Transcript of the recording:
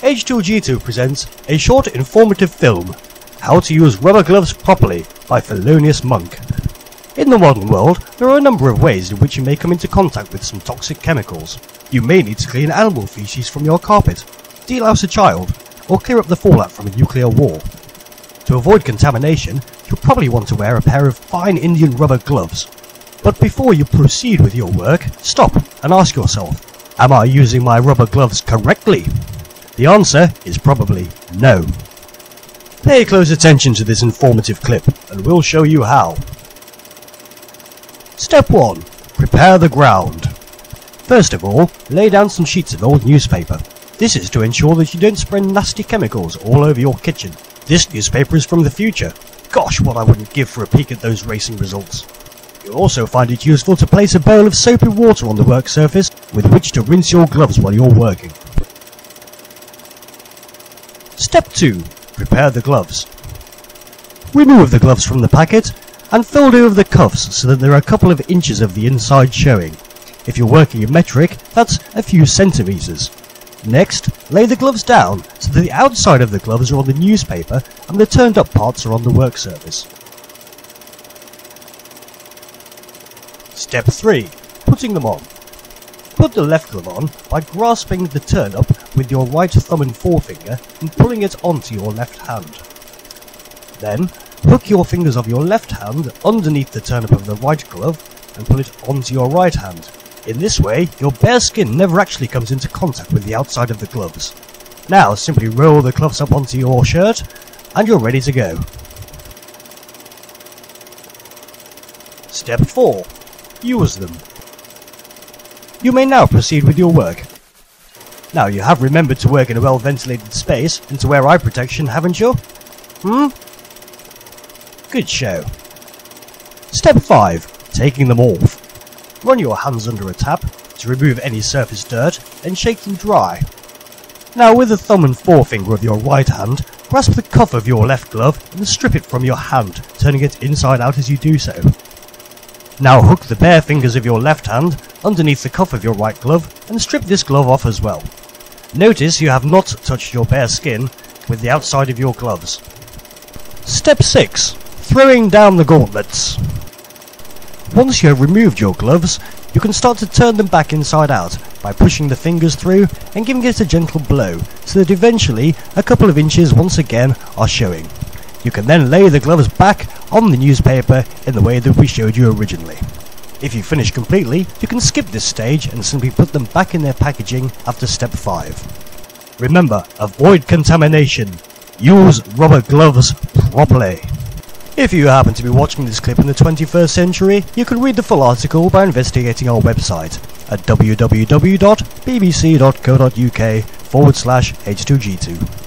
H2G2 presents a short informative film, How to Use Rubber Gloves Properly by Felonious Monk. In the modern world, there are a number of ways in which you may come into contact with some toxic chemicals. You may need to clean animal feces from your carpet, delouse a child, or clear up the fallout from a nuclear war. To avoid contamination, you'll probably want to wear a pair of fine Indian rubber gloves. But before you proceed with your work, stop and ask yourself, am I using my rubber gloves correctly? The answer is probably no. Pay close attention to this informative clip and we'll show you how. Step 1. Prepare the ground. First of all, lay down some sheets of old newspaper. This is to ensure that you don't spread nasty chemicals all over your kitchen. This newspaper is from the future. Gosh, what I wouldn't give for a peek at those racing results. You'll also find it useful to place a bowl of soapy water on the work surface with which to rinse your gloves while you're working. Step 2. Prepare the gloves. Remove the gloves from the packet and fold over the cuffs so that there are a couple of inches of the inside showing. If you're working in metric, that's a few centimeters. Next, lay the gloves down so that the outside of the gloves are on the newspaper and the turned up parts are on the work surface. Step 3. Putting them on. Put the left glove on by grasping the turn up with your right thumb and forefinger and pulling it onto your left hand. Then, hook your fingers of your left hand underneath the turn up of the right glove and pull it onto your right hand. In this way, your bare skin never actually comes into contact with the outside of the gloves. Now simply roll the gloves up onto your shirt and you're ready to go. Step 4. Use them. You may now proceed with your work. Now you have remembered to work in a well ventilated space and to wear eye protection, haven't you? Good show. Step 5. Taking them off. Run your hands under a tap to remove any surface dirt and shake them dry. Now with the thumb and forefinger of your right hand, grasp the cuff of your left glove and strip it from your hand, turning it inside out as you do so. Now hook the bare fingers of your left hand underneath the cuff of your right glove and strip this glove off as well. Notice you have not touched your bare skin with the outside of your gloves. Step 6. Throwing down the gauntlets. Once you have removed your gloves, you can start to turn them back inside out by pushing the fingers through and giving it a gentle blow so that eventually a couple of inches once again are showing. You can then lay the gloves back on the newspaper in the way that we showed you originally. If you finish completely, you can skip this stage and simply put them back in their packaging after step 5. Remember, avoid contamination. Use rubber gloves properly. If you happen to be watching this clip in the 21st century, you can read the full article by investigating our website at www.bbc.co.uk/H2G2.